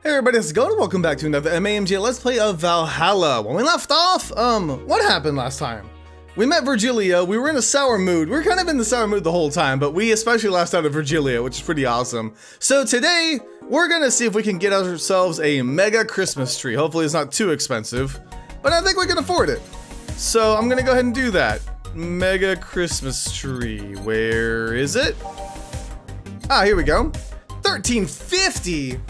Hey everybody, how's it going? Welcome back to another MAMJ Let's Play of Valhalla. When we left off, what happened last time? We met Virgilia, we were in a sour mood. We were kind of in the sour mood the whole time, but we especially lasted out of Virgilia, which is pretty awesome. So today, we're gonna see if we can get ourselves a mega Christmas tree. Hopefully it's not too expensive, but I think we can afford it. So I'm gonna go ahead and do that. Mega Christmas tree, where is it? Ah, here we go. $13.50.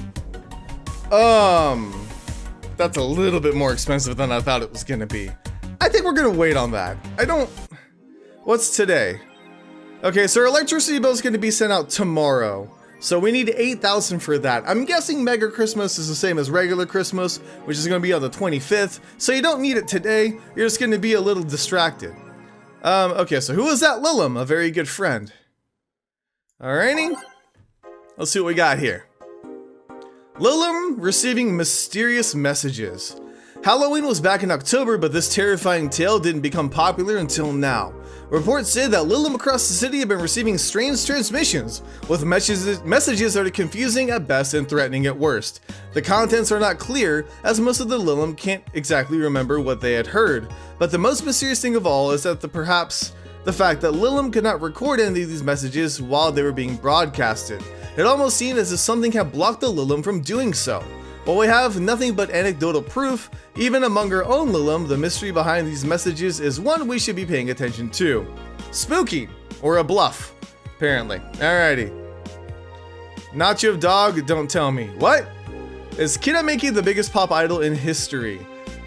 That's a little bit more expensive than I thought it was gonna be. I think we're gonna wait on that. What's today? Okay, so our electricity bill is gonna be sent out tomorrow. So we need 8,000 for that. I'm guessing Mega Christmas is the same as regular Christmas, which is gonna be on the 25th. So you don't need it today, you're just gonna be a little distracted. Okay, so who is that Lilum? A very good friend. Alrighty, let's see what we got here. Lilum receiving mysterious messages. Halloween was back in October, but this terrifying tale didn't become popular until now. Reports say that Lilum across the city have been receiving strange transmissions, with messages that are confusing at best and threatening at worst. The contents are not clear, as most of the Lilum can't exactly remember what they had heard, but the most mysterious thing of all is that perhaps the fact that Lilum could not record any of these messages while they were being broadcasted. It almost seemed as if something had blocked the Lilum from doing so. While we have nothing but anecdotal proof, even among our own Lilum, the mystery behind these messages is one we should be paying attention to. Spooky, or a bluff, apparently. Alrighty. Nacho Dog, don't tell me. What? Is Kirameki the biggest pop idol in history?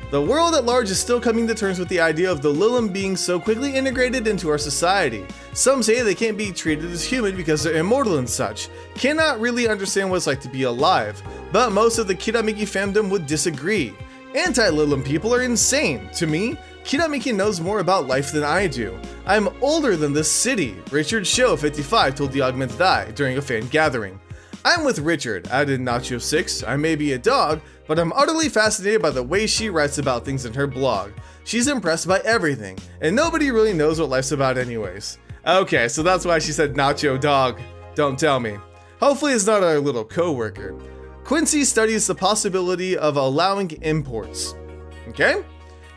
The world at large is still coming to terms with the idea of the Lilum being so quickly integrated into our society. Some say they can't be treated as human because they're immortal and such. Cannot really understand what it's like to be alive, but most of the Kirameki fandom would disagree. Anti-Lilum people are insane. To me, Kirameki knows more about life than I do. I'm older than this city, Richard Show 55 told the Augmented Eye during a fan gathering. I'm with Richard, added Nacho 6. I may be a dog, but I'm utterly fascinated by the way she writes about things in her blog. She's impressed by everything, and nobody really knows what life's about anyways. Okay, so that's why she said Nacho Dog, don't tell me. Hopefully it's not our little co-worker. Quincy studies the possibility of allowing imports. Okay?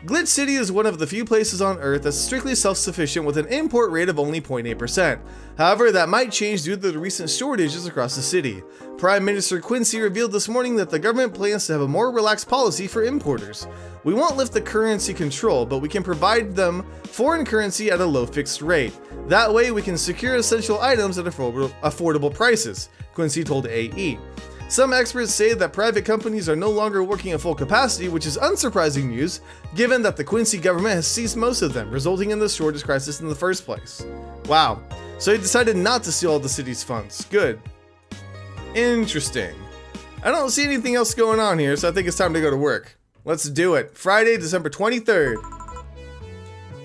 Glitch City is one of the few places on Earth that's strictly self-sufficient with an import rate of only 0.8%. However, that might change due to the recent shortages across the city. Prime Minister Quincy revealed this morning that the government plans to have a more relaxed policy for importers. We won't lift the currency control, but we can provide them foreign currency at a low fixed rate. That way we can secure essential items at affordable prices, Quincy told AE. Some experts say that private companies are no longer working at full capacity, which is unsurprising news, given that the Quincy government has seized most of them, resulting in the shortage crisis in the first place. Wow, so he decided not to steal all the city's funds. Good. Interesting. I don't see anything else going on here, so I think it's time to go to work. Let's do it. Friday, December 23rd.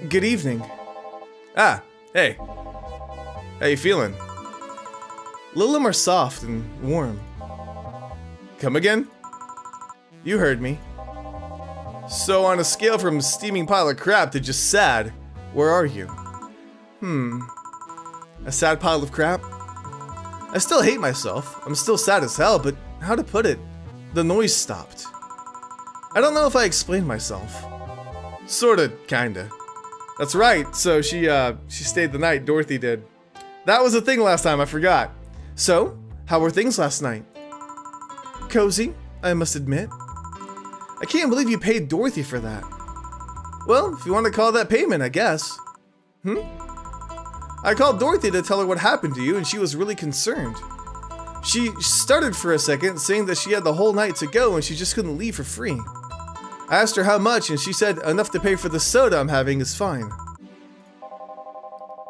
Good evening. Ah, hey. How you feeling? Lilum are soft and warm. Come again? You heard me. So on a scale from steaming pile of crap to just sad, where are you? A sad pile of crap? I still hate myself. I'm still sad as hell, but how to put it? The noise stopped. I don't know if I explained myself. Sorta, kinda. That's right, so she stayed the night, Dorothy did. That was a thing last time, I forgot. So, how were things last night? Cozy, I must admit. I can't believe you paid Dorothy for that. Well, if you want to call that payment, I guess. I called Dorothy to tell her what happened to you, and she was really concerned. She stuttered for a second, saying that she had the whole night to go and she just couldn't leave for free. I asked her how much, and she said enough to pay for the soda I'm having is fine.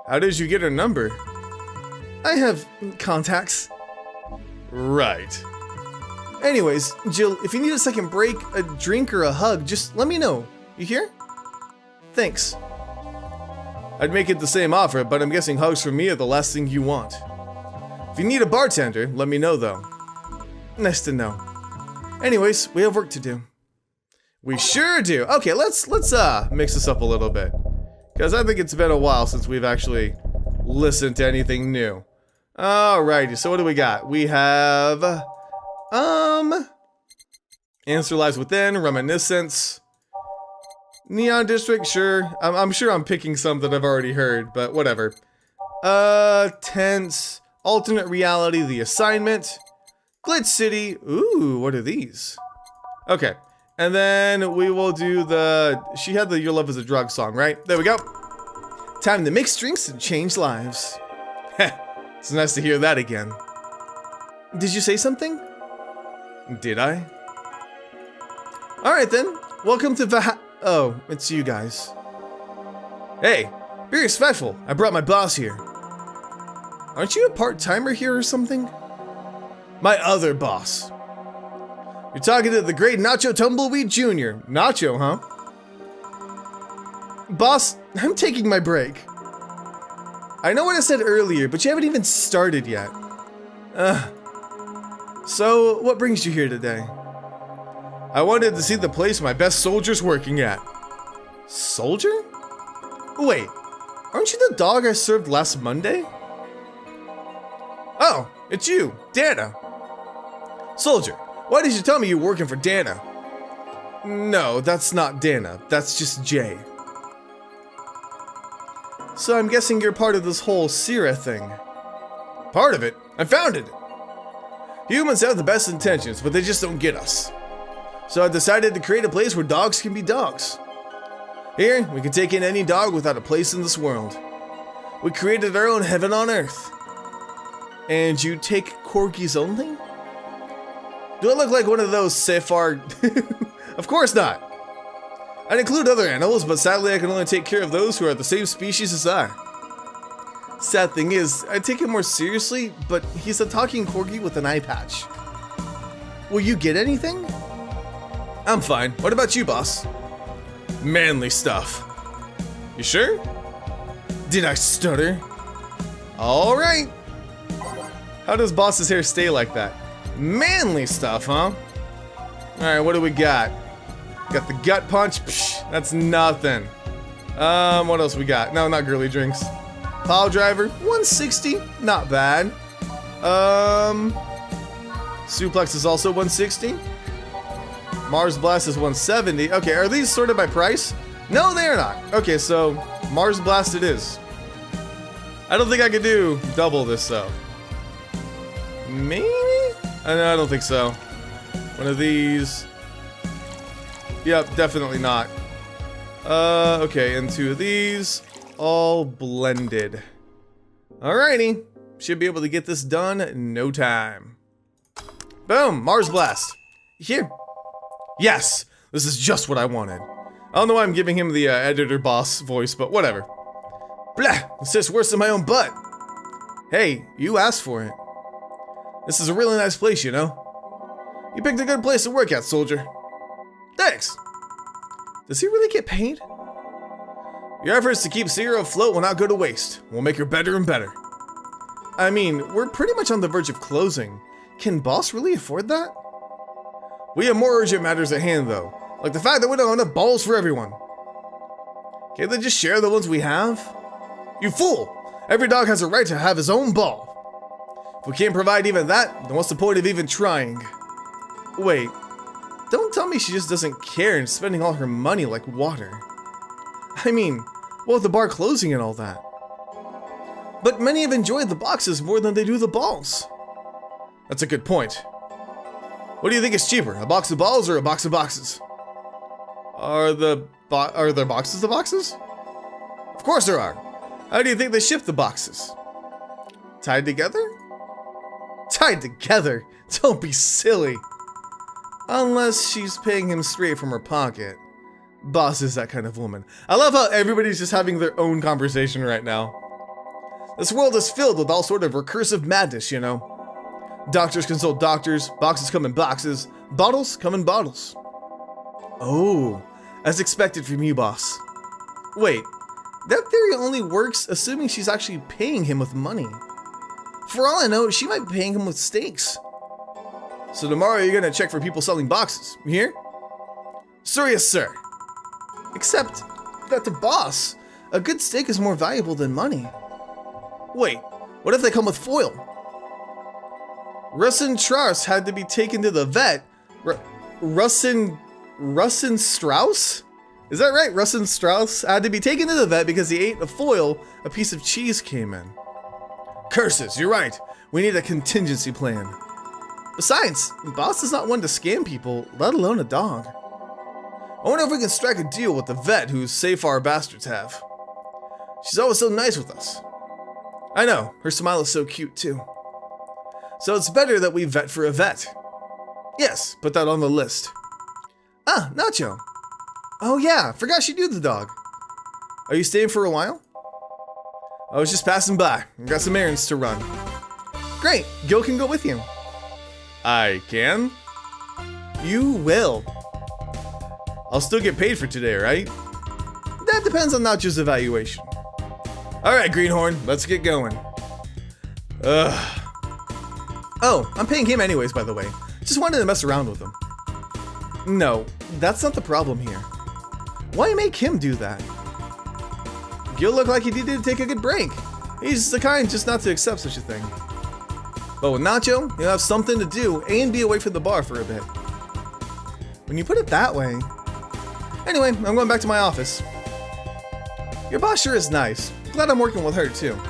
How did you get her number? I have contacts. Right. Anyways, Jill, if you need a second break, a drink, or a hug, just let me know. You hear? Thanks. I'd make it the same offer, but I'm guessing hugs from me are the last thing you want. If you need a bartender, let me know though. Nice to know. Anyways, we have work to do. We sure do. Okay, let's mix this up a little bit. Because I think it's been a while since we've actually listened to anything new. Alrighty, so what do we got? We have, Answer lies within. Reminiscence. Neon District, sure. I'm sure I'm picking some that I've already heard, but whatever. Tense. Alternate reality, the assignment. Glitch City. Ooh, what are these? Okay. And then we will do the... She had the Your Love is a Drug song, right? There we go. Time to mix drinks and change lives. It's nice to hear that again. Did you say something? Did I? Alright then. Welcome to Oh, it's you guys. Hey, very special. I brought my boss here. Aren't you a part-timer here or something? My other boss. You're talking to the great Nacho Tumbleweed Jr. Nacho, huh? Boss, I'm taking my break. I know what I said earlier, but you haven't even started yet. So, what brings you here today? I wanted to see the place my best soldier's working at. Soldier? Wait, aren't you the dog I served last Monday? Oh, it's you, Dana. Soldier, why did you tell me you were working for Dana? No, that's not Dana, that's just Jay. So I'm guessing you're part of this whole Sierra thing. Part of it? I founded it. Humans have the best intentions, but they just don't get us. So I decided to create a place where dogs can be dogs. Here, we can take in any dog without a place in this world. We created our own heaven on earth. And you take corgis only? Do I look like one of those Sefar? Of course not. I'd include other animals, but sadly I can only take care of those who are the same species as I. Sad thing is, I take him more seriously, but he's a talking corgi with an eye patch. Will you get anything? I'm fine. What about you, boss? Manly stuff. You sure? Did I stutter? Alright. How does boss's hair stay like that? Manly stuff, huh? Alright, what do we got? Got the gut punch. Psh, that's nothing. What else we got? No, not girly drinks. Pile driver, 160. Not bad. Suplex is also 160. Mars Blast is 170. Okay, are these sorted by price? No, they are not. Okay, so Mars Blast it is. I don't think I could do double this though. Maybe? No, I don't think so. One of these. Yep, definitely not. Okay, and two of these. All blended. Alrighty. Should be able to get this done in no time. Boom! Mars Blast. Here. Yes! This is just what I wanted. I don't know why I'm giving him the editor boss voice, but whatever. Blah! It's just worse than my own butt. Hey, you asked for it. This is a really nice place, you know? You picked a good place to work at, soldier. Thanks! Does he really get paid? Your efforts to keep Sierra afloat will not go to waste. We'll make her better and better. I mean, we're pretty much on the verge of closing. Can boss really afford that? We have more urgent matters at hand, though. Like the fact that we don't have enough balls for everyone. Can't they just share the ones we have? You fool! Every dog has a right to have his own ball. If we can't provide even that, then what's the point of even trying? Wait. Don't tell me she just doesn't care and spending all her money like water. I mean, what with the bar closing and all that? But many have enjoyed the boxes more than they do the balls. That's a good point. What do you think is cheaper, a box of balls or a box of boxes? Are there boxes of boxes? Of course there are. How do you think they ship the boxes? Tied together? Tied together? Don't be silly. Unless she's paying him straight from her pocket. Boss is that kind of woman. I love how everybody's just having their own conversation right now. This world is filled with all sort of recursive madness, you know. Doctors consult doctors, boxes come in boxes, bottles come in bottles. Oh, as expected from you, boss. Wait, that theory only works assuming she's actually paying him with money. For all I know, she might be paying him with steaks. So tomorrow you're gonna check for people selling boxes, you hear? Sir, yes, sir. Except that to boss, a good steak is more valuable than money. Wait, what if they come with foil? Russ and Trars had to be taken to the vet. Russin Strauss? Is that right? Russin Strauss had to be taken to the vet because he ate a foil a piece of cheese came in. Curses, you're right. We need a contingency plan. Besides, Boss is not one to scam people, let alone a dog. I wonder if we can strike a deal with the vet whose safe our bastards have. She's always so nice with us. I know, her smile is so cute too. So it's better that we vet for a vet. Yes, put that on the list. Ah, Nacho. Oh yeah, forgot she knew the dog. Are you staying for a while? I was just passing by. I got some errands to run. Great, Gil can go with you. I can? You will. I'll still get paid for today, right? That depends on Nacho's evaluation. Alright, Greenhorn, let's get going. Ugh. Oh, I'm paying him anyways, by the way. Just wanted to mess around with him. No, that's not the problem here. Why make him do that? Gil looked like he needed to take a good break. He's the kind just not to accept such a thing. But with Nacho, he'll have something to do and be away from the bar for a bit. When you put it that way... Anyway, I'm going back to my office. Your boss sure is nice. Glad I'm working with her too.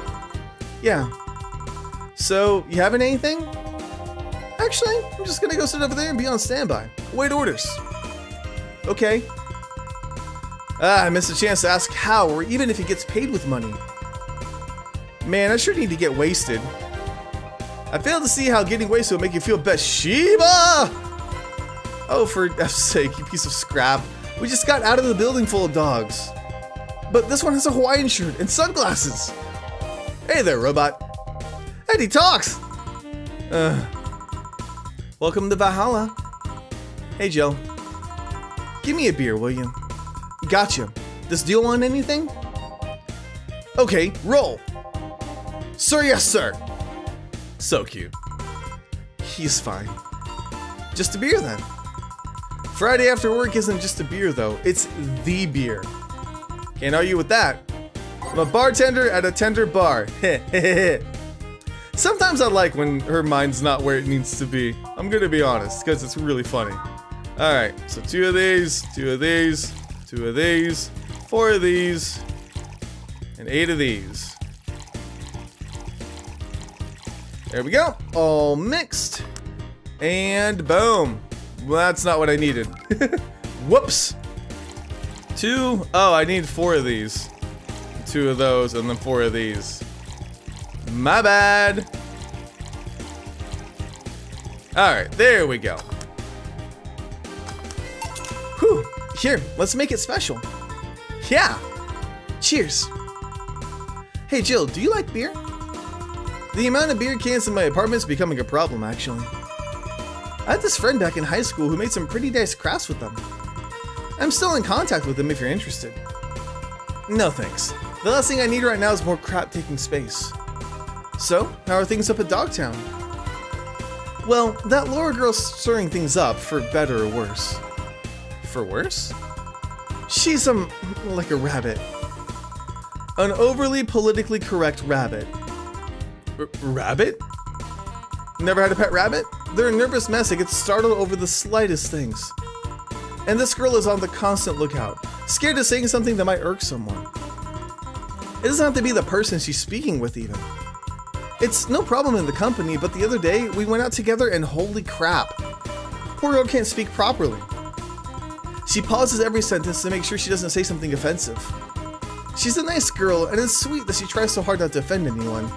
Yeah. So, you having anything? Actually, I'm just gonna go sit over there and be on standby. Wait orders. Okay. I missed a chance to ask how, or even if he gets paid with money. Man, I sure need to get wasted. I failed to see how getting wasted would make you feel best. Sheba! Oh, for F's sake, you piece of scrap. We just got out of the building full of dogs. But this one has a Hawaiian shirt and sunglasses. Hey there, robot. And he talks. Welcome to Valhalla. Hey, Joe. Give me a beer, will you? Gotcha. This deal on anything? Okay, roll. Sir, yes, sir. So cute. He's fine. Just a beer then. Friday after work isn't just a beer though, it's the beer. Can't argue with that. I'm a bartender at a tender bar. Sometimes I like when her mind's not where it needs to be. I'm gonna be honest, because it's really funny. Alright, so 2 of these, 2 of these, 2 of these, 4 of these, and 8 of these. There we go, all mixed. And boom. Well, that's not what I needed. Whoops. 2, oh, I need 4 of these. 2 of those, and then 4 of these. My bad. Alright, there we go. Whew. Here, let's make it special. Yeah. Cheers. Hey Jill, do you like beer? The amount of beer cans in my apartment is becoming a problem, actually. I had this friend back in high school who made some pretty nice crafts with them. I'm still in contact with him if you're interested. No thanks. The last thing I need right now is more crap taking space. So, how are things up at Dogtown? Well, that Laura girl's stirring things up, for better or worse. For worse? She's, like a rabbit. An overly politically correct rabbit. Rabbit? Never had a pet rabbit? They're a nervous mess that gets startled over the slightest things. And this girl is on the constant lookout, scared of saying something that might irk someone. It doesn't have to be the person she's speaking with even. It's no problem in the company, but the other day we went out together and holy crap. Poor girl can't speak properly. She pauses every sentence to make sure she doesn't say something offensive. She's a nice girl and it's sweet that she tries so hard not to offend anyone.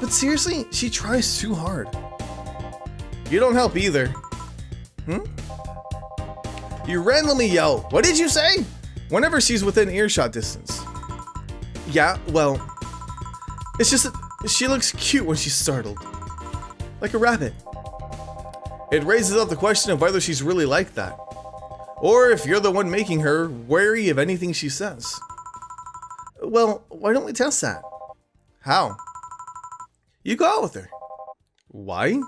But seriously, she tries too hard. You don't help either. You randomly yell, "What did you say?" whenever she's within earshot distance. Yeah, well, it's just that she looks cute when she's startled. Like a rabbit. It raises up the question of whether she's really like that. Or if you're the one making her wary of anything she says. Well, why don't we test that? How? You go out with her. Why?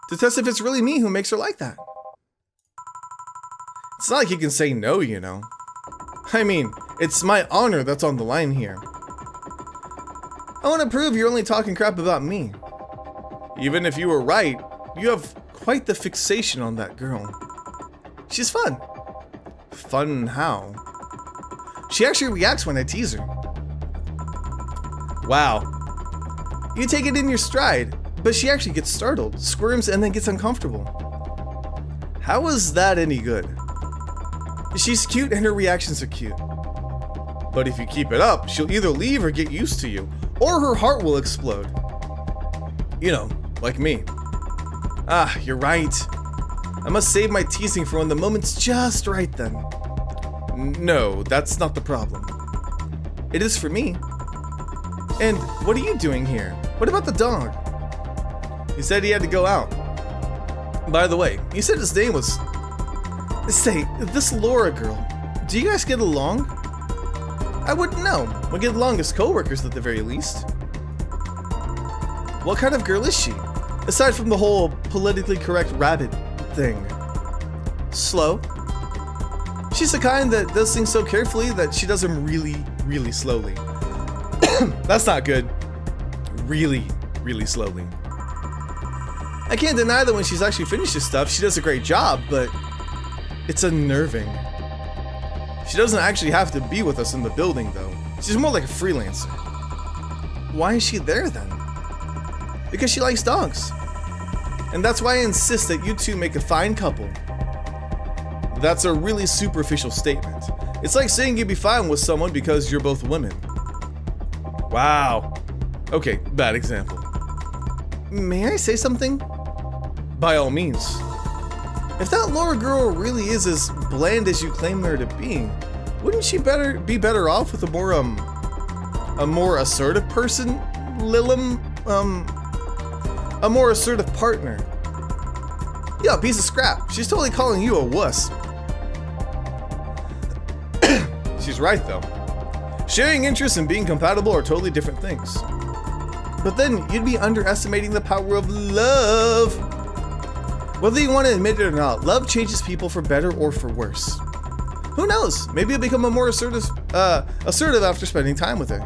To test if it's really me who makes her like that. It's not like you can say no, you know. I mean, it's my honor that's on the line here. I want to prove you're only talking crap about me. Even if you were right, you have quite the fixation on that girl. She's fun. Fun how? She actually reacts when I tease her. Wow. You take it in your stride, but she actually gets startled, squirms, and then gets uncomfortable. How is that any good? She's cute and her reactions are cute. But if you keep it up, she'll either leave or get used to you, or her heart will explode. You know, like me. Ah, you're right. I must save my teasing for when the moment's just right then. No, that's not the problem. It is for me. And what are you doing here? What about the dog? He said he had to go out. By the way, he said his name was... Say, this Laura girl, do you guys get along? I wouldn't know. We get along as co-workers at the very least. What kind of girl is she? Aside from the whole politically correct rabbit thing. Slow. She's the kind that does things so carefully that she does them really, really slowly. That's not good. Really, really slowly. I can't deny that when she's actually finished this stuff, she does a great job, but it's unnerving. She doesn't actually have to be with us in the building, though. She's more like a freelancer. Why is she there, then? Because she likes dogs. And that's why I insist that you two make a fine couple. That's a really superficial statement. It's like saying you'd be fine with someone because you're both women. Wow. Okay, bad example. May I say something? By all means. If that Laura girl really is as bland as you claim her to be, wouldn't she be better off with a more assertive person, Lilim? A more assertive partner. Yeah, piece of scrap. She's totally calling you a wuss. She's right though. Sharing interests and being compatible are totally different things. But then you'd be underestimating the power of love. Whether you want to admit it or not, love changes people for better or for worse. Who knows? Maybe you'll become a more assertive after spending time with her.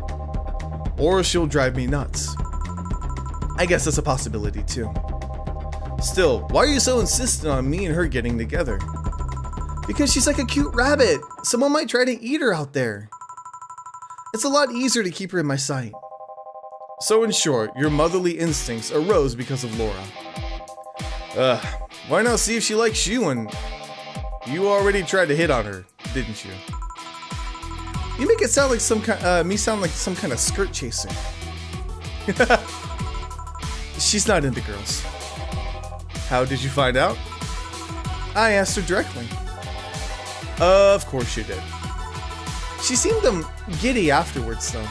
Or she'll drive me nuts. I guess that's a possibility too. Still, why are you so insistent on me and her getting together? Because she's like a cute rabbit. Someone might try to eat her out there. It's a lot easier to keep her in my sight. So in short, your motherly instincts arose because of Laura. Why not see if she likes you? And you already tried to hit on her, didn't you? You make it sound like some kind of skirt chaser. She's not into girls. How did you find out? I asked her directly. Of course you did. She seemed giddy afterwards, though.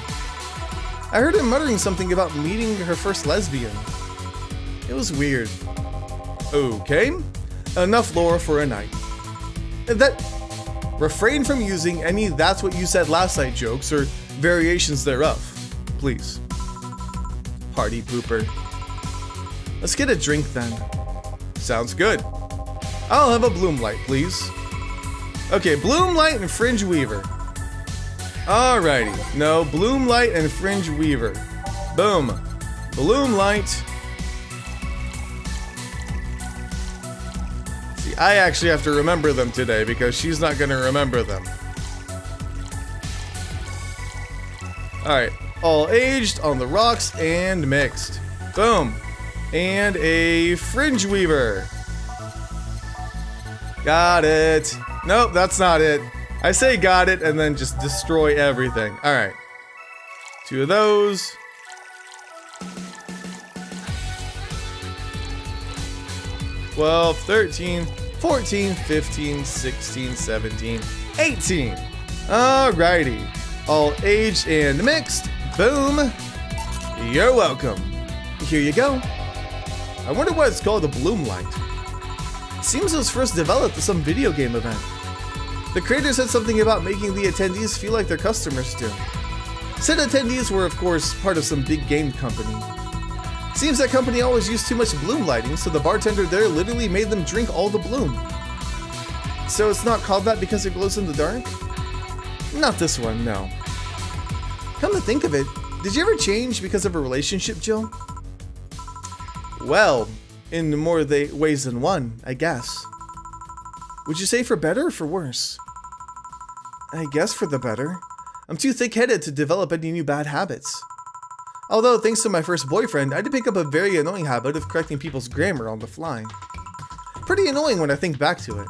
I heard her muttering something about meeting her first lesbian. It was weird. Okay, enough Laura for a night. Refrain from using any "that's what you said last night" jokes or variations thereof, please. Party pooper. Let's get a drink then. Sounds good. I'll have a Bloom Light, please. Okay, Bloom Light and Fringe Weaver. Alrighty. No, Bloom Light and Fringe Weaver. Boom. Bloom Light. See, I actually have to remember them today because she's not going to remember them. Alright. All aged, on the rocks, and mixed. Boom. And a Fringe Weaver. Got it. Nope, that's not it. I say got it and then just destroy everything. Alright. 2 of those. $12, $13, $14, $15, $16, $17, $18. Alrighty. All aged and mixed. Boom. You're welcome. Here you go. I wonder why it's called a Bloom Light. Seems it was first developed at some video game event. The creator said something about making the attendees feel like their customers do. Said attendees were of course part of some big game company. Seems that company always used too much bloom lighting, so the bartender there literally made them drink all the bloom. So it's not called that because it glows in the dark? Not this one, no. Come to think of it, did you ever change because of a relationship, Jill? Well, in more ways than one, I guess. Would you say for better or for worse? I guess for the better. I'm too thick-headed to develop any new bad habits. Although, thanks to my first boyfriend, I did pick up a very annoying habit of correcting people's grammar on the fly. Pretty annoying when I think back to it.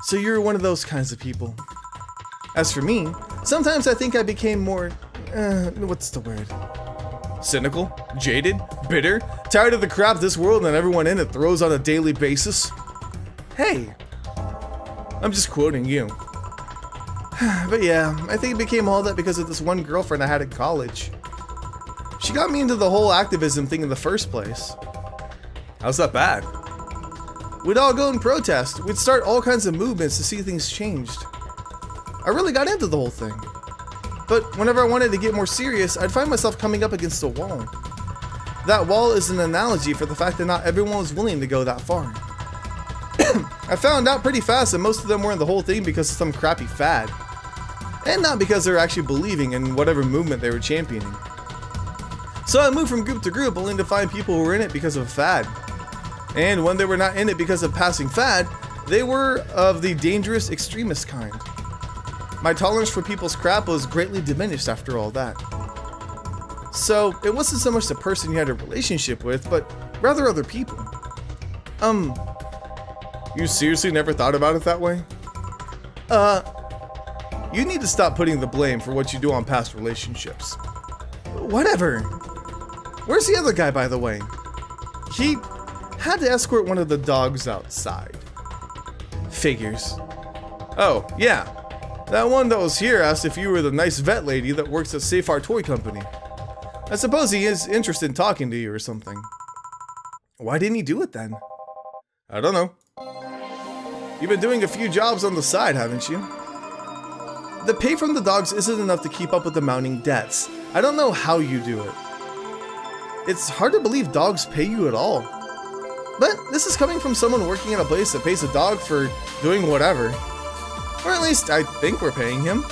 So you're one of those kinds of people. As for me, sometimes I think I became more, what's the word? Cynical? Jaded? Bitter? Tired of the crap this world and everyone in it throws on a daily basis? Hey, I'm just quoting you. But yeah, I think it became all that because of this one girlfriend I had at college. She got me into the whole activism thing in the first place. How's that bad? We'd all go and protest. We'd start all kinds of movements to see things changed. I really got into the whole thing. But whenever I wanted to get more serious, I'd find myself coming up against a wall. That wall is an analogy for the fact that not everyone was willing to go that far. I found out pretty fast that most of them were in the whole thing because of some crappy fad. And not because they were actually believing in whatever movement they were championing. So I moved from group to group only to find people who were in it because of a fad. And when they were not in it because of passing fad, they were of the dangerous extremist kind. My tolerance for people's crap was greatly diminished after all that. So it wasn't so much the person you had a relationship with, but rather other people. You seriously never thought about it that way? You need to stop putting the blame for what you do on past relationships. Whatever. Where's the other guy, by the way? He had to escort one of the dogs outside. Figures. Oh, yeah. That one that was here asked if you were the nice vet lady that works at Safar Toy Company. I suppose he is interested in talking to you or something. Why didn't he do it then? I don't know. You've been doing a few jobs on the side, haven't you? The pay from the dogs isn't enough to keep up with the mounting debts. I don't know how you do it. It's hard to believe dogs pay you at all. But this is coming from someone working in a place that pays a dog for doing whatever. Or at least I think we're paying him.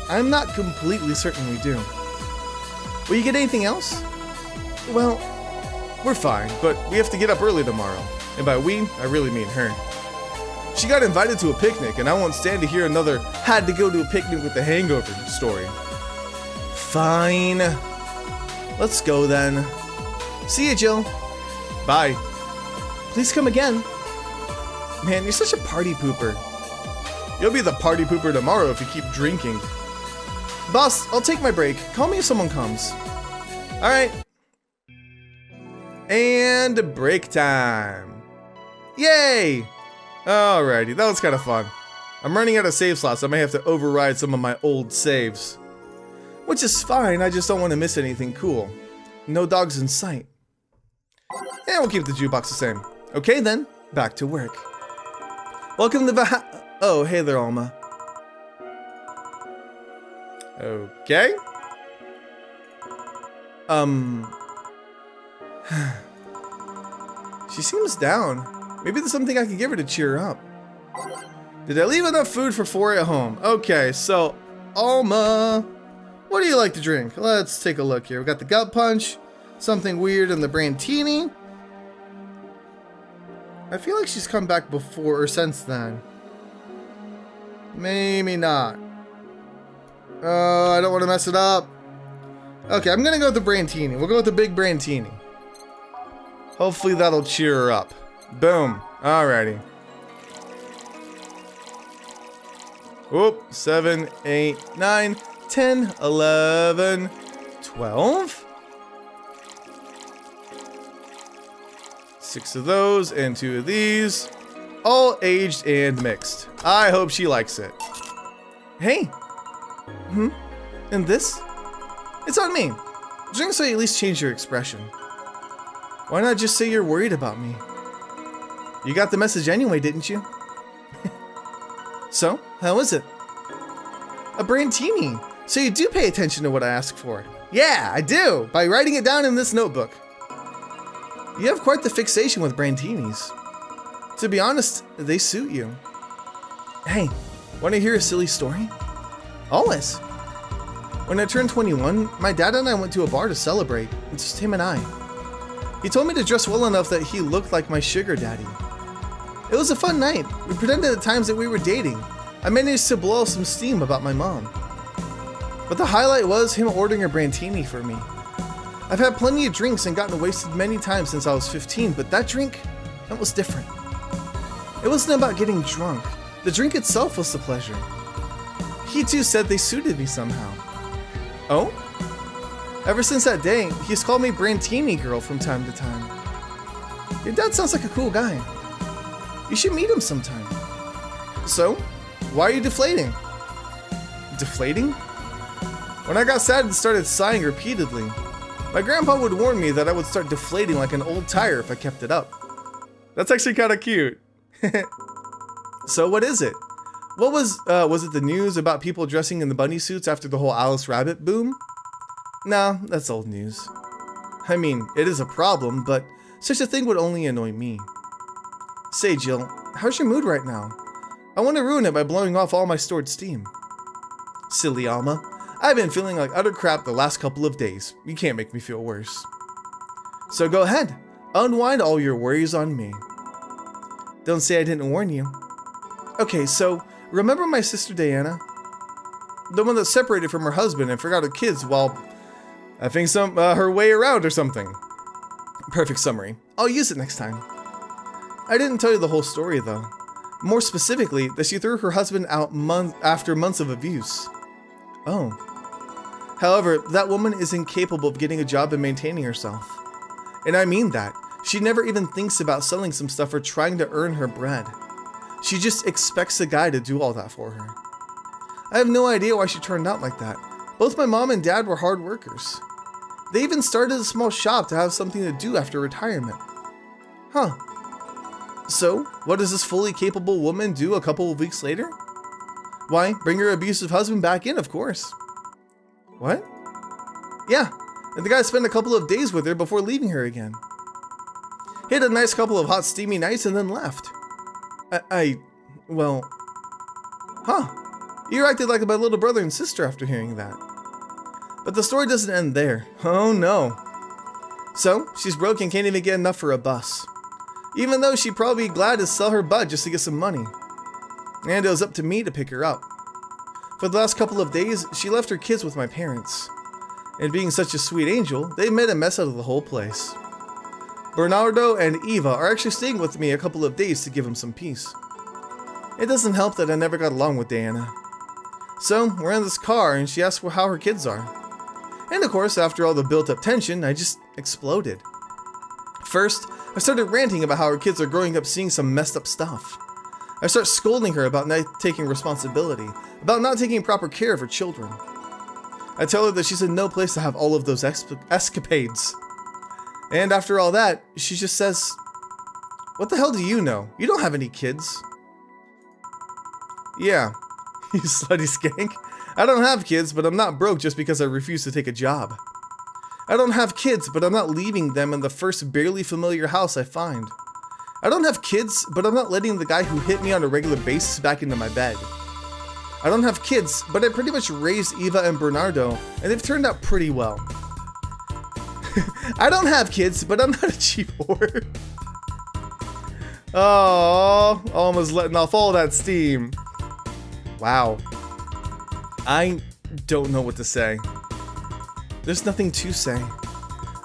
I'm not completely certain we do. Will you get anything else? Well, we're fine, but we have to get up early tomorrow. And by we, I really mean her. She got invited to a picnic, and I won't stand to hear another had to go to a picnic with a hangover story. Fine. Let's go then. See you, Jill. Bye. Please come again. Man, you're such a party pooper. You'll be the party pooper tomorrow if you keep drinking. Boss, I'll take my break. Call me if someone comes. Alright. And break time. Yay! Alrighty, that was kind of fun. I'm running out of save slots, so I may have to override some of my old saves. Which is fine, I just don't want to miss anything cool. No dogs in sight. And we'll keep the jukebox the same. Okay then, back to work. Welcome to Oh, hey there, Alma. Okay. She seems down. Maybe there's something I can give her to cheer her up. Did I leave enough food for 4 at home? Okay, so, Alma, what do you like to drink? Let's take a look here. We got the gut punch, something weird in the Brantini. I feel like she's come back before or since then. Maybe not. Oh, I don't want to mess it up. Okay, I'm gonna go with the Brantini. We'll go with the big Brantini. Hopefully that'll cheer her up. Boom. Alrighty. Whoop. 7, 8, 9, 10, 11, 12. 6 of those and 2 of these. All aged and mixed. I hope she likes it. Hey. And this? It's on me. Drink so you at least change your expression. Why not just say you're worried about me? You got the message anyway, didn't you? So, how is it? A Brantini. So you do pay attention to what I ask for. Yeah, I do, by writing it down in this notebook. You have quite the fixation with Brantinis. To be honest, they suit you. Hey, want to hear a silly story? Always. When I turned 21, my dad and I went to a bar to celebrate. It's just him and I. He told me to dress well enough that he looked like my sugar daddy. It was a fun night. We pretended at times that we were dating. I managed to blow some steam about my mom. But the highlight was him ordering a Brantini for me. I've had plenty of drinks and gotten wasted many times since I was 15, but that drink, that was different. It wasn't about getting drunk. The drink itself was the pleasure. He too said they suited me somehow. Oh? Ever since that day, he's called me Brantini Girl from time to time. Your dad sounds like a cool guy. You should meet him sometime. So, why are you deflating? Deflating? When I got sad and started sighing repeatedly, my grandpa would warn me that I would start deflating like an old tire if I kept it up. That's actually kind of cute. So what is it? What was it the news about people dressing in the bunny suits after the whole Alice Rabbit boom? Nah, that's old news. I mean, it is a problem, but such a thing would only annoy me. Say, Jill, how's your mood right now? I want to ruin it by blowing off all my stored steam. Silly Alma, I've been feeling like utter crap the last couple of days. You can't make me feel worse. So go ahead, unwind all your worries on me. Don't say I didn't warn you. Okay, so remember my sister Diana? The one that separated from her husband and forgot her kids while I think her way around or something. Perfect summary. I'll use it next time. I didn't tell you the whole story though. More specifically, that she threw her husband out after months of abuse. Oh. However, that woman is incapable of getting a job and maintaining herself. And I mean that. She never even thinks about selling some stuff or trying to earn her bread. She just expects a guy to do all that for her. I have no idea why she turned out like that. Both my mom and dad were hard workers. They even started a small shop to have something to do after retirement. Huh. So, what does this fully capable woman do a couple of weeks later? Why, bring her abusive husband back in, of course. What? Yeah, and the guy spent a couple of days with her before leaving her again. He had a nice couple of hot steamy nights and then left. Well... Huh. You acted like my little brother and sister after hearing that. But the story doesn't end there. Oh no. So, she's broke and can't even get enough for a bus. Even though she'd probably be glad to sell her butt just to get some money. And it was up to me to pick her up. For the last couple of days, she left her kids with my parents. And being such a sweet angel, they made a mess out of the whole place. Bernardo and Eva are actually staying with me a couple of days to give them some peace. It doesn't help that I never got along with Diana. So, we're in this car and she asks how her kids are. And of course, after all the built-up tension, I just exploded. First, I started ranting about how her kids are growing up seeing some messed up stuff. I start scolding her about not taking responsibility, about not taking proper care of her children. I tell her that she's in no place to have all of those escapades. And after all that, she just says, "What the hell do you know? You don't have any kids." Yeah, you slutty skank. I don't have kids, but I'm not broke just because I refuse to take a job. I don't have kids, but I'm not leaving them in the first barely familiar house I find. I don't have kids, but I'm not letting the guy who hit me on a regular basis back into my bed. I don't have kids, but I pretty much raised Eva and Bernardo, and they've turned out pretty well. I don't have kids, but I'm not a cheap whore. Oh, almost letting off all that steam. Wow. I don't know what to say. There's nothing to say.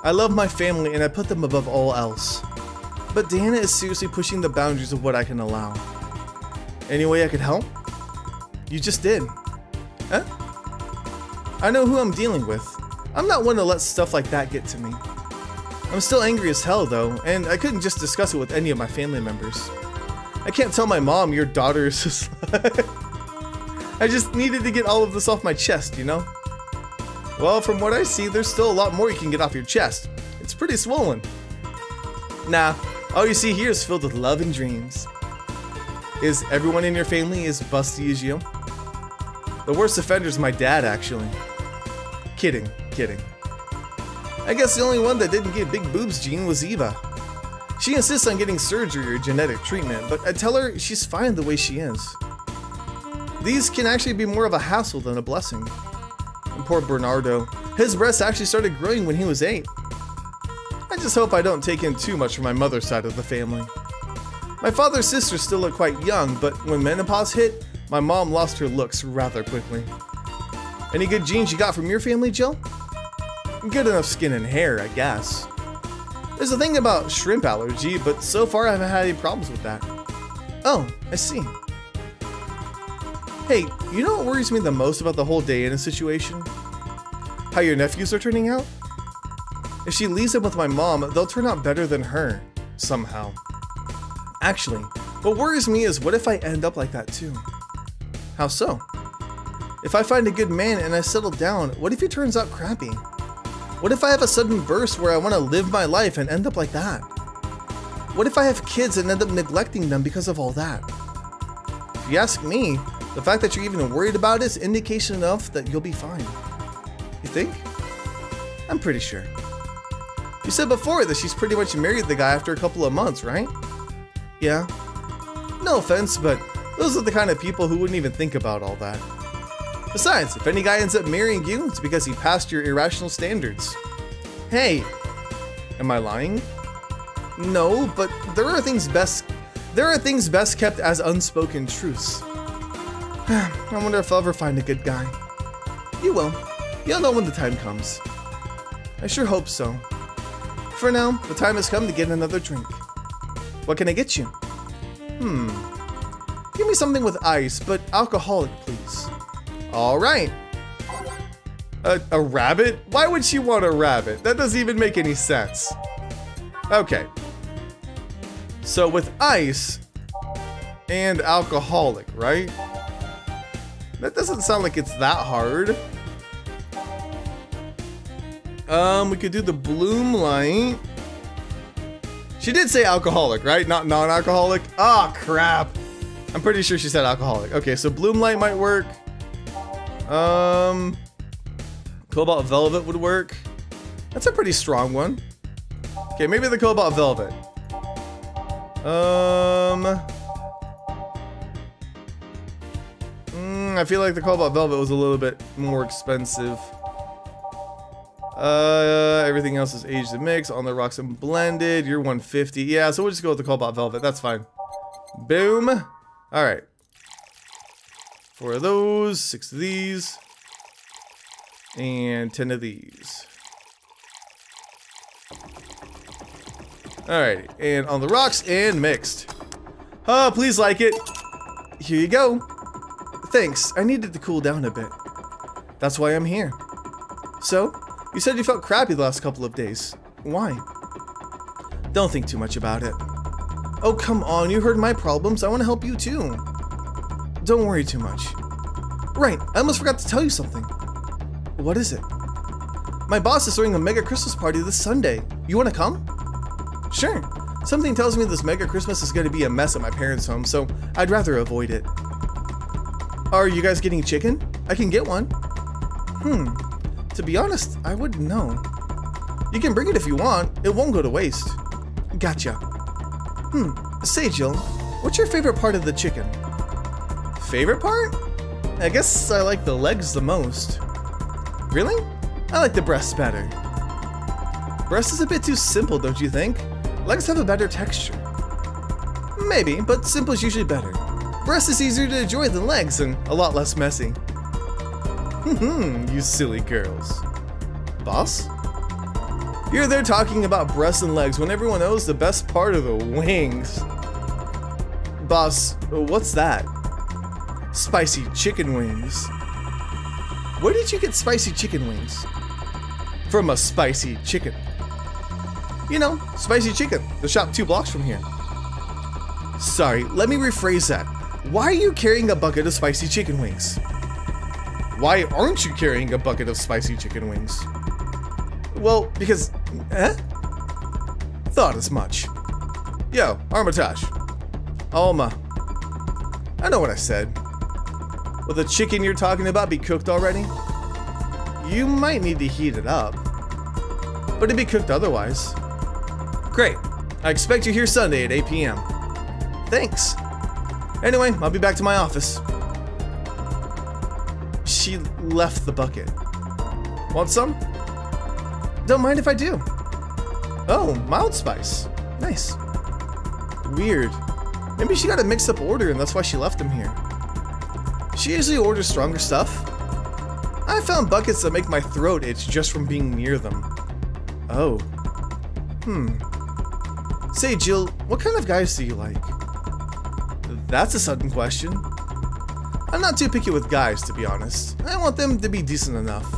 I love my family and I put them above all else. But Diana is seriously pushing the boundaries of what I can allow. Any way I could help? You just did. Huh? I know who I'm dealing with. I'm not one to let stuff like that get to me. I'm still angry as hell though, and I couldn't just discuss it with any of my family members. I can't tell my mom your daughter is a slut. I just needed to get all of this off my chest, you know? Well, from what I see, there's still a lot more you can get off your chest. It's pretty swollen. Nah, all you see here is filled with love and dreams. Is everyone in your family as busty as you? The worst offender's my dad, actually. Kidding. I guess the only one that didn't get big boobs gene was Eva. She insists on getting surgery or genetic treatment, but I tell her she's fine the way she is. These can actually be more of a hassle than a blessing. And poor Bernardo, his breasts actually started growing when he was 8. I just hope I don't take in too much from my mother's side of the family. My father's sisters still look quite young, but when menopause hit, my mom lost her looks rather quickly. Any good genes you got from your family, Jill? Good enough skin and hair, I guess. There's a thing about shrimp allergy, but so far I haven't had any problems with that. Oh, I see. Hey, you know what worries me the most about the whole Diana situation? How your nephews are turning out? If she leaves them with my mom, they'll turn out better than her, somehow. Actually, what worries me is what if I end up like that too? How so? If I find a good man and I settle down, what if he turns out crappy? What if I have a sudden burst where I want to live my life and end up like that? What if I have kids and end up neglecting them because of all that? If you ask me, the fact that you're even worried about it is indication enough that you'll be fine. You think? I'm pretty sure. You said before that she's pretty much married the guy after a couple of months, right? Yeah. No offense, but those are the kind of people who wouldn't even think about all that. Besides, if any guy ends up marrying you, it's because he passed your irrational standards. Hey, am I lying? No, but there are things best kept as unspoken truths. I wonder if I'll ever find a good guy. You will. You'll know when the time comes. I sure hope so. For now, the time has come to get another drink. What can I get you? Give me something with ice, but alcoholic, please. All right. A rabbit? Why would she want a rabbit? That doesn't even make any sense. Okay. So with ice and alcoholic, right? That doesn't sound like it's that hard. We could do the bloom light. She did say alcoholic, right? Not non-alcoholic? Ah, crap. I'm pretty sure she said alcoholic. Okay, so bloom light might work. Cobalt velvet would work. That's a pretty strong one. Okay, maybe the cobalt velvet. I feel like the cobalt velvet was a little bit more expensive. Everything else is aged and mixed on the rocks and blended. You're 150. Yeah, so we'll just go with the cobalt velvet. That's fine. Boom. All right. 4 of those, 6 of these, and 10 of these. Alrighty, and on the rocks and mixed. Oh, please like it. Here you go. Thanks, I needed to cool down a bit. That's why I'm here. So, you said you felt crappy the last couple of days. Why? Don't think too much about it. Oh, come on, you heard my problems. I want to help you too. Don't worry too much. Right, I almost forgot to tell you something. What is it? My boss is throwing a mega Christmas party this Sunday. You want to come? Sure. Something tells me this mega Christmas is going to be a mess at my parents' home, so I'd rather avoid it. Are you guys getting chicken? I can get one. To be honest, I wouldn't know. You can bring it if you want. It won't go to waste. Gotcha. Say, Jill, what's your favorite part of the chicken? Favorite part? I guess I like the legs the most. Really? I like the breasts better. Breast is a bit too simple, don't you think? Legs have a better texture. Maybe, but simple is usually better. Breast is easier to enjoy than legs and a lot less messy. You silly girls. Boss? You're there talking about breasts and legs when everyone knows the best part of the wings. Boss, what's that? Spicy chicken wings. Where did you get spicy chicken wings? From a spicy chicken. You know, spicy chicken. The shop 2 blocks from here. Sorry, let me rephrase that. Why are you carrying a bucket of spicy chicken wings? Why aren't you carrying a bucket of spicy chicken wings? Well, because... Thought as much. Yo, Armitage. Alma. I know what I said. Will the chicken you're talking about be cooked already? You might need to heat it up. But it'd be cooked otherwise. Great. I expect you here Sunday at 8 p.m. Thanks. Anyway, I'll be back to my office. She left the bucket. Want some? Don't mind if I do. Oh, mild spice. Nice. Weird. Maybe she got a mixed up order and that's why she left them here. She usually orders stronger stuff. I found buckets that make my throat itch just from being near them. Oh. Say, Jill, what kind of guys do you like? That's a sudden question. I'm not too picky with guys, to be honest. I want them to be decent enough.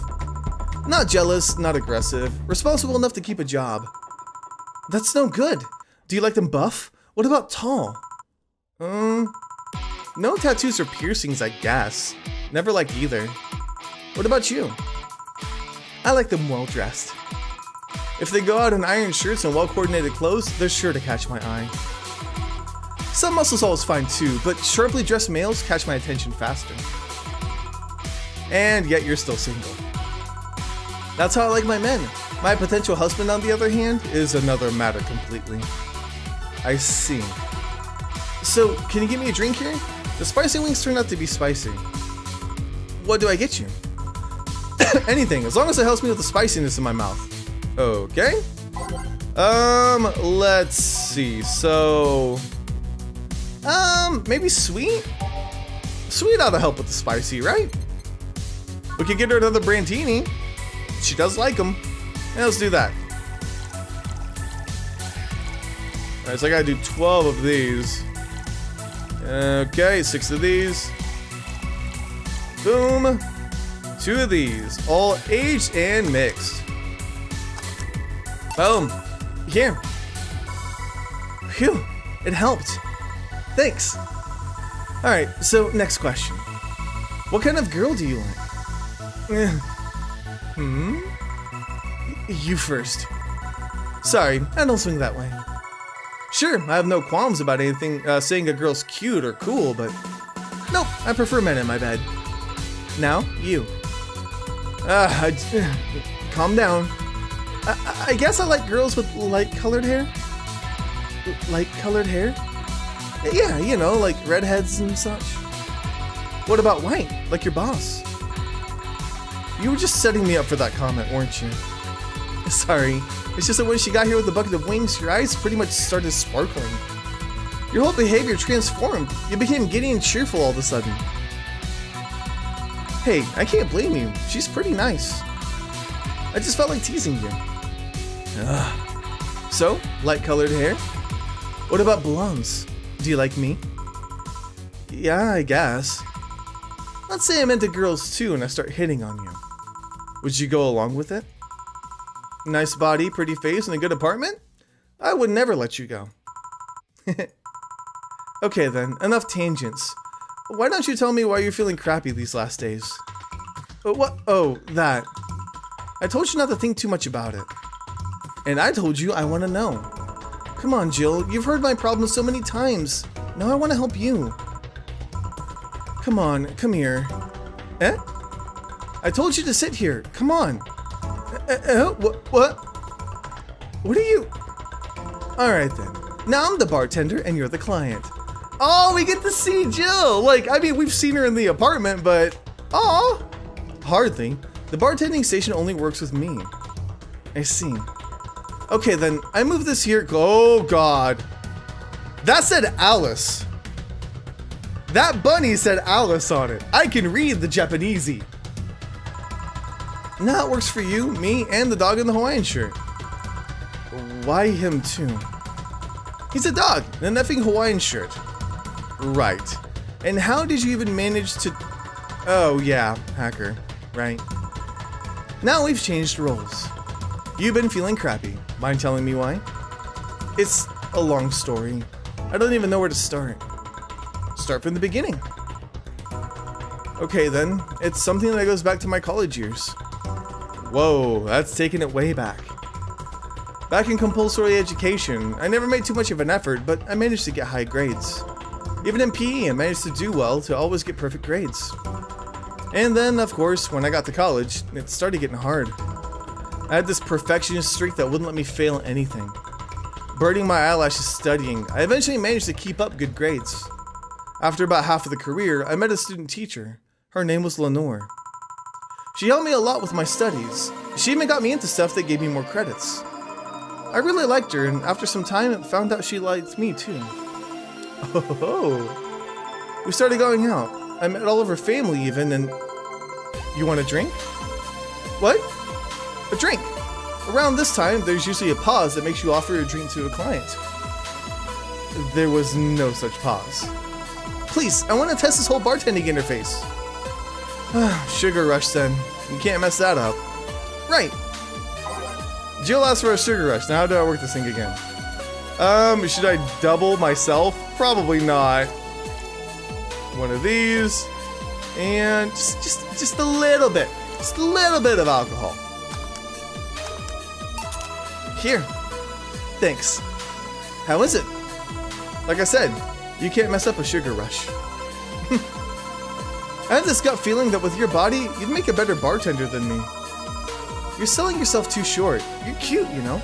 Not jealous, not aggressive, responsible enough to keep a job. That's no good. Do you like them buff? What about tall? No tattoos or piercings, I guess. Never liked either. What about you? I like them well dressed. If they go out in iron shirts and well coordinated clothes, they're sure to catch my eye. Some muscles always fine too, but sharply dressed males catch my attention faster. And yet you're still single. That's how I like my men. My potential husband, on the other hand, is another matter completely. I see. So, can you get me a drink here? The spicy wings turned out to be spicy. What do I get you? Anything, as long as it helps me with the spiciness in my mouth. Okay. Let's see. So, maybe sweet? Sweet ought to help with the spicy, right? We could get her another Brandini. She does like them. Yeah, let's do that. Alright, so I gotta do 12 of these. Okay, 6 of these. Boom. 2 of these. All aged and mixed. Boom. Here. Phew. It helped. Thanks. Alright, so next question. What kind of girl do you like? You first. Sorry, I don't swing that way. Sure, I have no qualms about anything saying a girl's cute or cool, but nope, I prefer men in my bed. Now, you. Calm down. I guess I like girls with light-colored hair. Light-colored hair? Yeah, you know, like redheads and such. What about white, like your boss? You were just setting me up for that comment, weren't you? Sorry, it's just that when she got here with a bucket of wings, your eyes pretty much started sparkling. Your whole behavior transformed. You became giddy and cheerful all of a sudden. Hey, I can't blame you. She's pretty nice. I just felt like teasing you. So, light-colored hair? What about blondes? Do you like me? Yeah, I guess. Let's say I'm into girls too and I start hitting on you. Would you go along with it? Nice body, pretty face, and a good apartment? I would never let you go. Okay then, enough tangents. Why don't you tell me why you're feeling crappy these last days? What? Oh, that. I told you not to think too much about it. And I told you I want to know. Come on, Jill, you've heard my problems so many times. Now I want to help you. Come on, come here. Eh? I told you to sit here. Come on. What? What are you? Alright then. Now I'm the bartender and you're the client. Oh, we get to see Jill! Like, I mean, we've seen her in the apartment, but... Aw! Hardly. The bartending station only works with me. I see. Okay then, I move this here. Oh god. That said Alice. That bunny said Alice on it. I can read the Japanesey. Now it works for you, me, and the dog in the Hawaiian shirt. Why him too? He's a dog in an effing Hawaiian shirt. Right. And how did you even manage to... Oh yeah, hacker. Right. Now we've changed roles. You've been feeling crappy. Mind telling me why? It's a long story. I don't even know where to start. Start from the beginning. Okay then, it's something that goes back to my college years. Whoa, that's taking it way back. Back in compulsory education, I never made too much of an effort, but I managed to get high grades. Even in PE, I managed to do well to always get perfect grades. And then, of course, when I got to college, it started getting hard. I had this perfectionist streak that wouldn't let me fail anything. Burning my eyelashes studying, I eventually managed to keep up good grades. After about half of the career, I met a student teacher. Her name was Lenore. She helped me a lot with my studies. She even got me into stuff that gave me more credits. I really liked her, and after some time, I found out she liked me too. Oh, we started going out. I met all of her family even, and you want a drink? What? A drink. Around this time, there's usually a pause that makes you offer a drink to a client. There was no such pause. Please, I want to test this whole bartending interface. Sugar rush then. You can't mess that up. Right. Jill asked for a sugar rush. Now how do I work this thing again? Should I double myself? Probably not. One of these. And just a little bit. Just a little bit of alcohol. Here. Thanks. How is it? Like I said, you can't mess up a sugar rush. I have this gut feeling that with your body, you'd make a better bartender than me. You're selling yourself too short. You're cute, you know?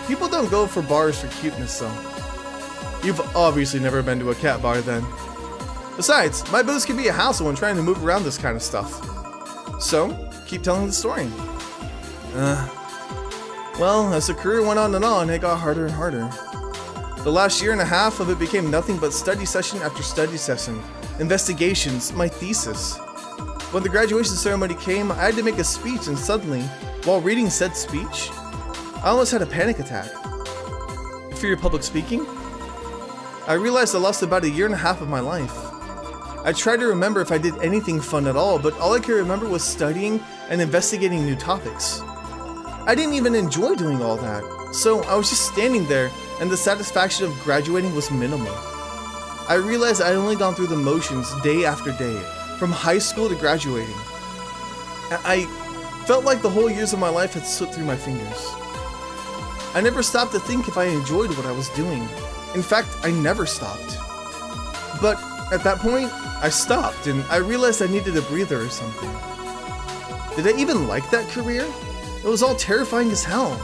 People don't go for bars for cuteness, though. You've obviously never been to a cat bar then. Besides, my booze can be a hassle when trying to move around this kind of stuff. So, keep telling the story. Well, as the career went on, it got harder and harder. The last year and a half of it became nothing but study session after study session, investigations, my thesis. When the graduation ceremony came, I had to make a speech, and suddenly, while reading said speech, I almost had a panic attack. Fear of public speaking? I realized I lost about a year and a half of my life. I tried to remember if I did anything fun at all, but all I could remember was studying and investigating new topics. I didn't even enjoy doing all that, so I was just standing there, and the satisfaction of graduating was minimal. I realized I had only gone through the motions day after day, from high school to graduating. I felt like the whole years of my life had slipped through my fingers. I never stopped to think if I enjoyed what I was doing. In fact, I never stopped. But at that point, I stopped and I realized I needed a breather or something. Did I even like that career? It was all terrifying as hell.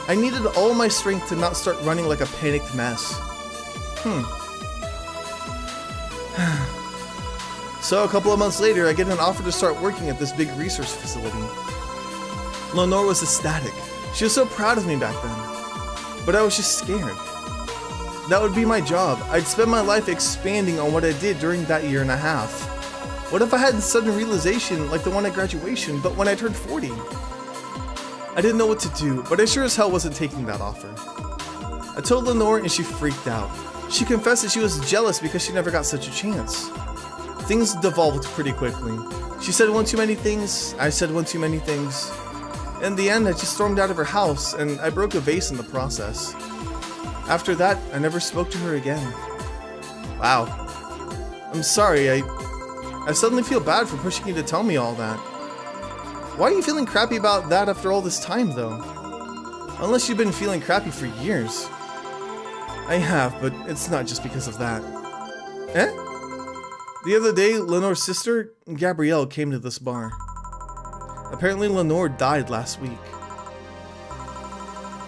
I needed all my strength to not start running like a panicked mess. So a couple of months later, I get an offer to start working at this big research facility. Lenore was ecstatic. She was so proud of me back then. But I was just scared. That would be my job. I'd spend my life expanding on what I did during that year and a half. What if I had a sudden realization like the one at graduation, but when I turned 40? I didn't know what to do, but I sure as hell wasn't taking that offer. I told Lenore and she freaked out. She confessed that she was jealous because she never got such a chance. Things devolved pretty quickly. She said one too many things, I said one too many things. In the end, I just stormed out of her house and I broke a vase in the process. After that, I never spoke to her again. Wow. I'm sorry, I suddenly feel bad for pushing you to tell me all that. Why are you feeling crappy about that after all this time, though? Unless you've been feeling crappy for years. I have, but it's not just because of that. Eh? The other day, Lenore's sister, Gabrielle, came to this bar. Apparently, Lenore died last week.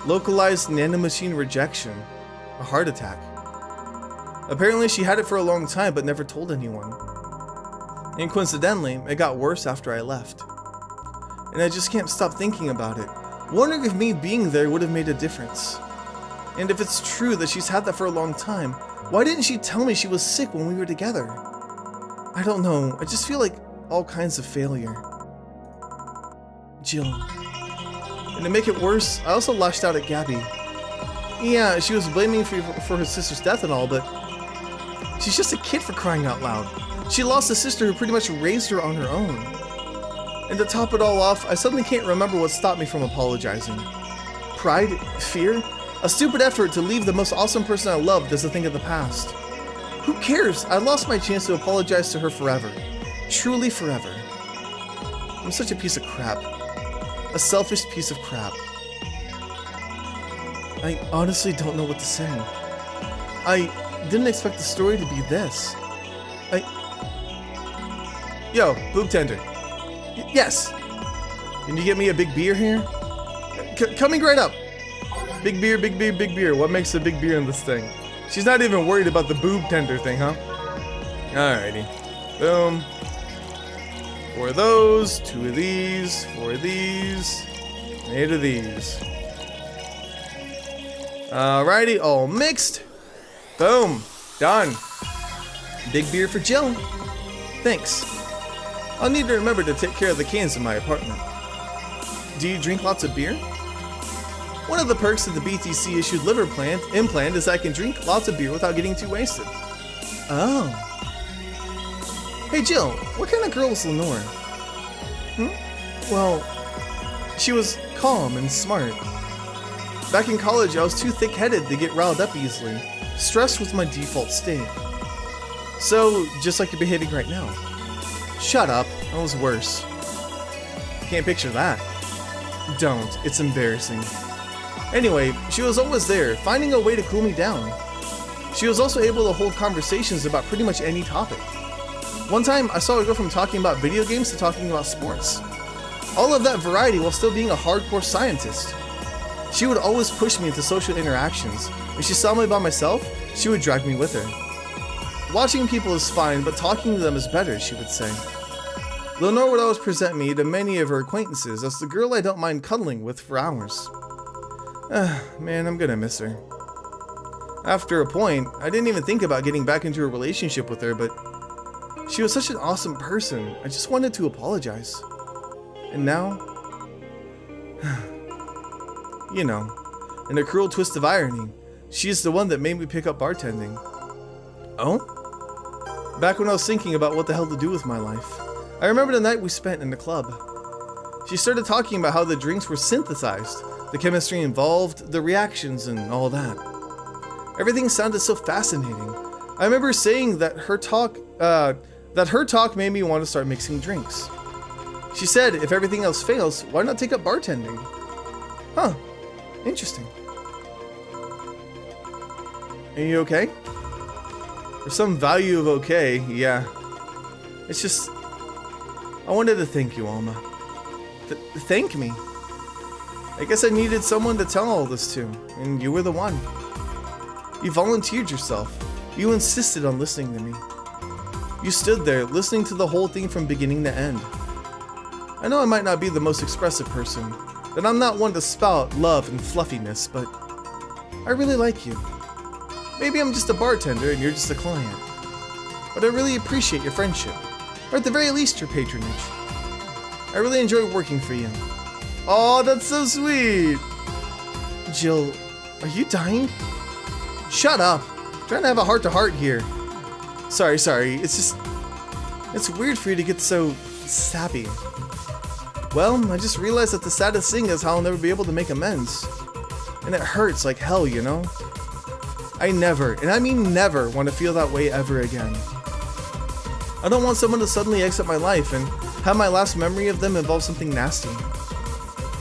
Localized nanomachine rejection. A heart attack. Apparently, she had it for a long time, but never told anyone. And coincidentally, it got worse after I left. And I just can't stop thinking about it, wondering if me being there would have made a difference. And if it's true that she's had that for a long time, why didn't she tell me she was sick when we were together? I don't know, I just feel like all kinds of failure. Jill. And to make it worse, I also lashed out at Gabby. Yeah, she was blaming me for her sister's death and all, but she's just a kid for crying out loud. She lost a sister who pretty much raised her on her own. And to top it all off, I suddenly can't remember what stopped me from apologizing. Pride? Fear? A stupid effort to leave the most awesome person I loved as a thing of the past. Who cares? I lost my chance to apologize to her forever. Truly forever. I'm such a piece of crap. A selfish piece of crap. I honestly don't know what to say. I didn't expect the story to be this. Yo, boob tender. Yes. Can you get me a big beer here? Coming right up. Big beer, big beer, big beer. What makes a big beer in this thing? She's not even worried about the boob tender thing, huh? Alrighty. Boom. 4 of those, 2 of these, 4 of these, 8 of these. Alrighty, all mixed. Boom. Done. Big beer for Jill. Thanks. I'll need to remember to take care of the cans in my apartment. Do you drink lots of beer? One of the perks of the BTC issued liver implant is I can drink lots of beer without getting too wasted. Oh. Hey Jill, what kind of girl was Lenore? Well, she was calm and smart. Back in college, I was too thick-headed to get riled up easily. Stress was my default state. So, just like you're behaving right now. Shut up, that was worse. Can't picture that. Don't, it's embarrassing. Anyway, she was always there, finding a way to cool me down. She was also able to hold conversations about pretty much any topic. One time, I saw her go from talking about video games to talking about sports. All of that variety while still being a hardcore scientist. She would always push me into social interactions. When she saw me by myself, she would drag me with her. Watching people is fine, but talking to them is better, she would say. Lenore would always present me to many of her acquaintances as the girl I don't mind cuddling with for hours. Man, I'm gonna miss her. After a point, I didn't even think about getting back into a relationship with her, but she was such an awesome person, I just wanted to apologize. And now, you know, in a cruel twist of irony, she's the one that made me pick up bartending. Oh? Back when I was thinking about what the hell to do with my life, I remember the night we spent in the club. She started talking about how the drinks were synthesized, the chemistry involved, the reactions, and all that. Everything sounded so fascinating. I remember saying that her talk made me want to start mixing drinks. She said if everything else fails, why not take up bartending? Huh, interesting. Are you okay? For some value of okay, yeah. It's just, I wanted to thank you, Alma. Thank me? I guess I needed someone to tell all this to, and you were the one. You volunteered yourself. You insisted on listening to me. You stood there, listening to the whole thing from beginning to end. I know I might not be the most expressive person, that I'm not one to spout love and fluffiness, but I really like you. Maybe I'm just a bartender and you're just a client. But I really appreciate your friendship, or at the very least your patronage. I really enjoy working for you. Oh, that's so sweet! Jill, are you dying? Shut up! I'm trying to have a heart-to-heart here. Sorry, it's weird for you to get so sappy. Well, I just realized that the saddest thing is how I'll never be able to make amends. And it hurts like hell, you know? I never, and I mean never, want to feel that way ever again. I don't want someone to suddenly exit my life and have my last memory of them involve something nasty.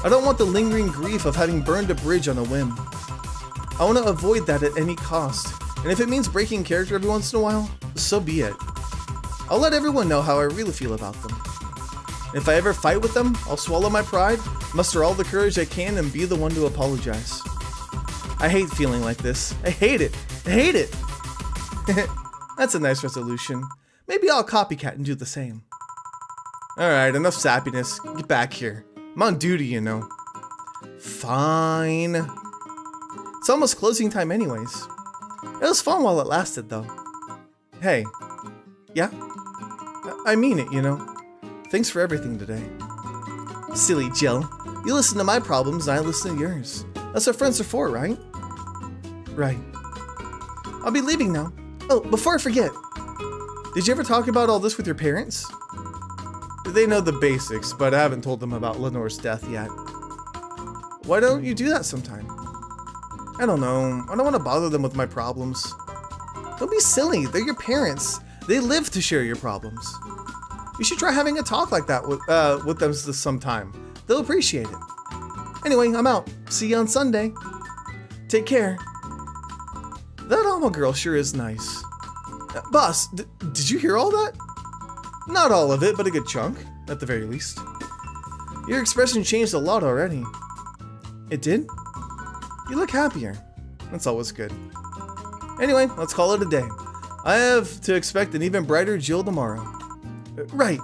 I don't want the lingering grief of having burned a bridge on a whim. I want to avoid that at any cost, and if it means breaking character every once in a while, so be it. I'll let everyone know how I really feel about them. If I ever fight with them, I'll swallow my pride, muster all the courage I can, and be the one to apologize. I hate feeling like this. I hate it. I hate it. That's a nice resolution. Maybe I'll copycat and do the same. Alright, enough sappiness. Get back here. I'm on duty, you know. Fine. It's almost closing time anyways. It was fun while it lasted, though. Hey. Yeah? I mean it, you know. Thanks for everything today. Silly Jill. You listen to my problems and I listen to yours. That's what friends are for, right? Right. I'll be leaving now. Oh, before I forget. Did you ever talk about all this with your parents? They know the basics, but I haven't told them about Lenore's death yet. Why don't you do that sometime? I don't know. I don't want to bother them with my problems. Don't be silly. They're your parents. They live to share your problems. You should try having a talk like that with them sometime. They'll appreciate it. Anyway, I'm out. See you on Sunday. Take care. That Alma girl sure is nice. Boss, did you hear all that? Not all of it, but a good chunk, at the very least. Your expression changed a lot already. It did? You look happier. That's always good. Anyway, let's call it a day. I have to expect an even brighter Jill tomorrow. Right.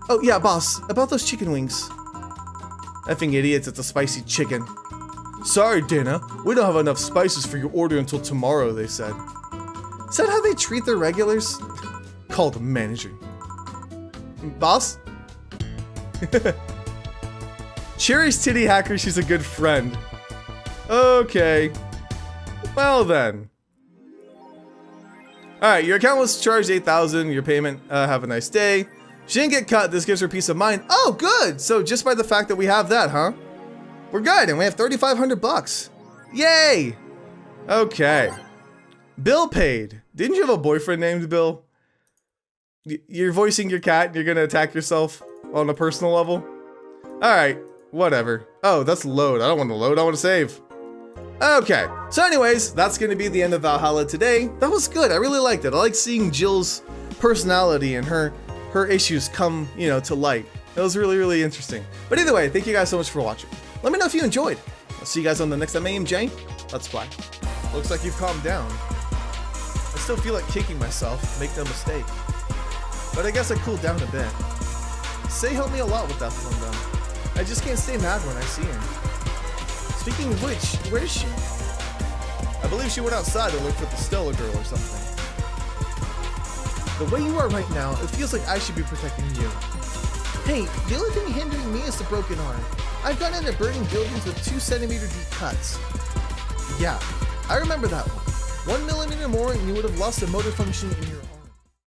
Oh yeah, boss, about those chicken wings. Effing idiots, it's a spicy chicken. Sorry, Dana, we don't have enough spices for your order until tomorrow, they said. Is that how they treat their regulars? Called manager. Boss? Cherry's titty hacker, she's a good friend. Okay. Well then. Alright, your account was charged $8,000, your payment, have a nice day. She didn't get cut, this gives her peace of mind. Oh, good! So just by the fact that we have that, huh? We're good, and we have 3,500 bucks. Yay! Okay. Bill paid. Didn't you have a boyfriend named Bill? You're voicing your cat and you're gonna attack yourself on a personal level? Alright, whatever. Oh, that's load. I don't want to load, I want to save. Okay, so anyways, that's gonna be the end of Valhalla today. That was good, I really liked it. I like seeing Jill's personality and her issues come, you know, to light. It was really, really interesting. But either way, thank you guys so much for watching. Let me know if you enjoyed. I'll see you guys on the next MAMJ. Let's play. Looks like you've calmed down. I still feel like kicking myself, make no mistake. But I guess I cooled down a bit. Say helped me a lot with that one though. I just can't stay mad when I see her. Speaking of which, where is she? I believe she went outside to look for the Stella girl or something. The way you are right now, it feels like I should be protecting you. Hey, the only thing hindering me is the broken arm. I've gone into burning buildings with 2 centimeter deep cuts. Yeah, I remember that one. 1 millimeter more and you would have lost the motor function in your arm.